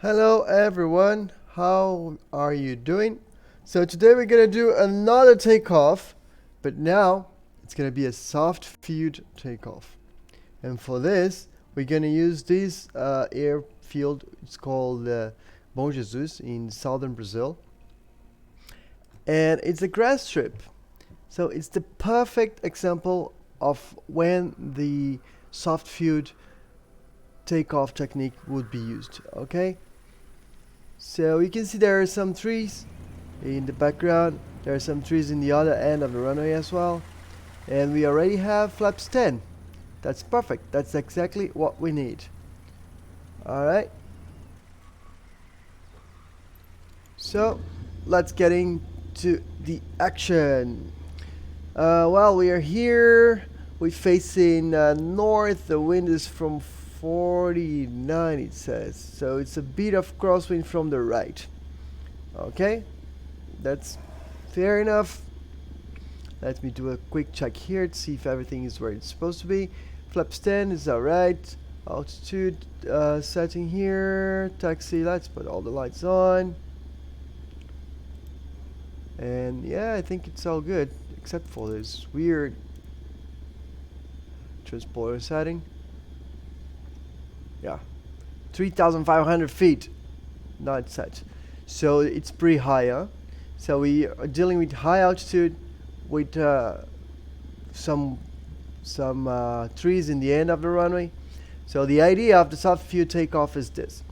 Hello everyone, how are you doing? So today we're gonna do another takeoff, but now it's gonna be a soft field takeoff. And for this, we're gonna use this airfield. It's called Bom Jesus in southern Brazil, and it's a grass strip. So it's the perfect example of when the soft field takeoff technique would be used. Okay. So you can see there are some trees in the background. There are some trees in the other end of the runway as well. And we already have flaps 10. That's perfect. That's exactly what we need. Alright. So let's get into the action. Well, we are here. We're facing north. The wind is from 49, it says. So it's a bit of crosswind from the right. Okay, that's fair enough. Let me do a quick check here to see if everything is where it's supposed to be. Flaps 10 is alright. Altitude setting here. Taxi, let's put all the lights on. And yeah, I think it's all good, except for this weird transponder setting. Yeah, 3,500 feet, not set. So it's pretty high, huh? So we are dealing with high altitude with some trees in the end of the runway. So the idea of the soft field takeoff is this: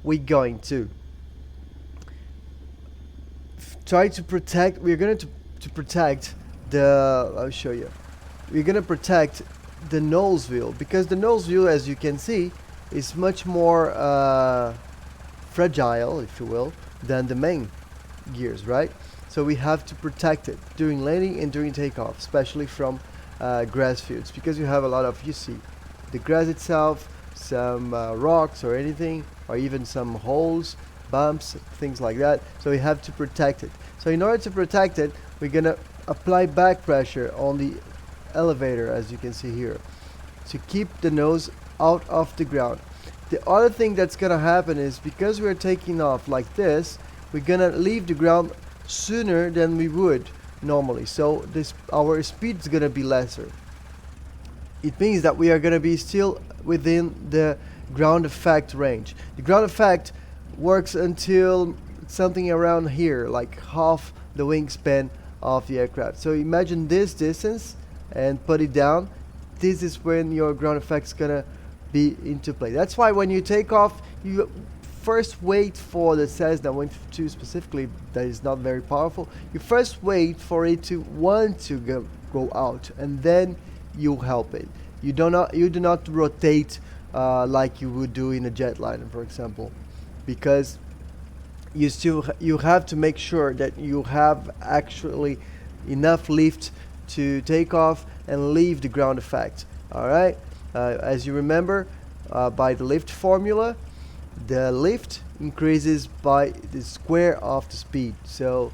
we're going to try to protect. We're going to protect the. I'll show you. We're going to protect the nose wheel, because the nose wheel, as you can see, is much more fragile, if you will, than the main gears, right? So we have to protect it during landing and during takeoff, especially from grass fields, because you have a lot of, you see, the grass itself, some rocks or anything, or even some holes, bumps, things like that. So we have to protect it. So in order to protect it, we're gonna apply back pressure on the elevator, as you can see here, to keep the nose out of the ground. The other thing that's gonna happen is, because we're taking off like this, we're gonna leave the ground sooner than we would normally. So our speed is gonna be lesser. It means that we are gonna be still within the ground effect range. The ground effect works until something around here, like half the wingspan of the aircraft. So imagine this distance and put it down. This is when your ground effect's gonna be into play. That's why when you take off, you first wait for the Cessna 152 specifically, that is not very powerful. You first wait for it to want to go out, and then you help it. You do not rotate like you would do in a jetliner, for example, because you have to make sure that you have actually enough lift to take off and leave the ground effect. All right. As you remember, by the lift formula, the lift increases by the square of the speed. So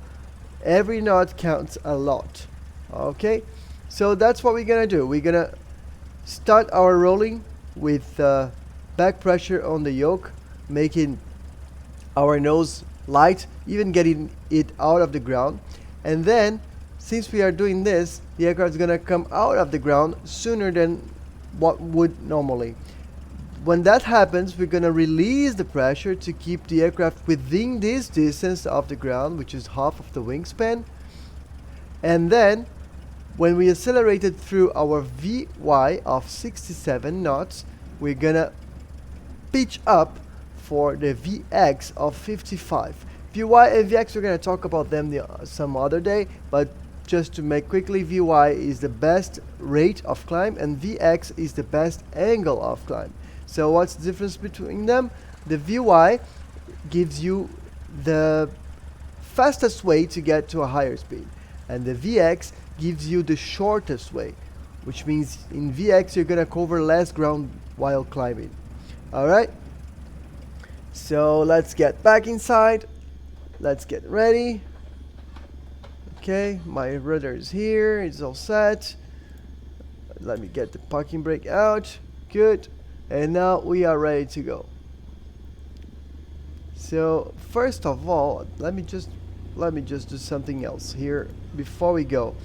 every knot counts a lot. Okay, so that's what we're gonna do. We're gonna start our rolling with back pressure on the yoke, making our nose light, even getting it out of the ground. And then, since we are doing this, the aircraft is gonna come out of the ground sooner than what would normally. When that happens, we're going to release the pressure to keep the aircraft within this distance of the ground, which is half of the wingspan. And then when we accelerate it through our VY of 67 knots, we're going to pitch up for the VX of 55. VY and VX, we're going to talk about them some other day, but just to make quickly, VY is the best rate of climb and VX is the best angle of climb. So what's the difference between them? The VY gives you the fastest way to get to a higher speed, and the VX gives you the shortest way, which means in VX you're gonna cover less ground while climbing. Alright, so let's get back inside. Let's get ready. Okay, my rudder is here, it's all set. Let me get the parking brake out. Good. And now we are ready to go. So first of all, let me just do something else here before we go.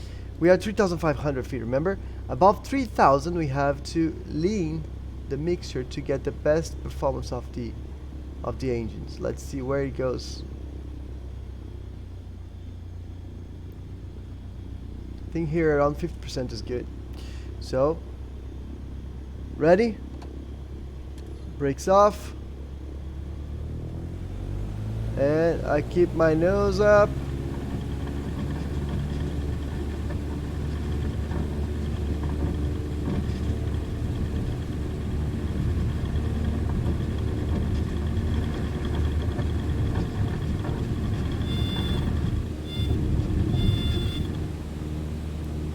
We are 3,500 feet, remember? Above 3,000 we have to lean the mixture to get the best performance of the engines. Let's see where it goes. I think here around 50% is good. So ready? Brakes off. And I keep my nose up.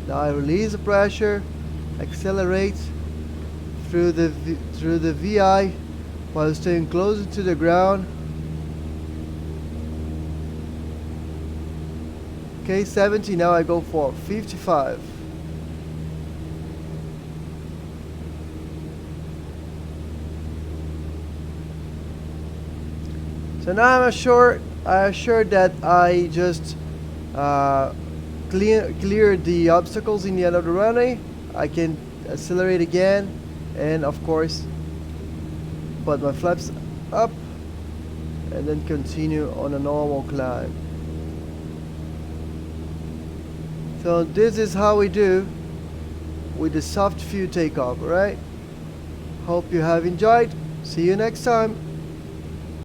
Now I release the pressure, accelerate through the VI while staying closer to the ground. Okay, 70, now I go for 55. So now I'm assured that I just cleared the obstacles in the end of the runway. I can accelerate again and of course put my flaps up and then continue on a normal climb. So this is how we do with the soft fuel takeoff, alright? Hope you have enjoyed. See you next time.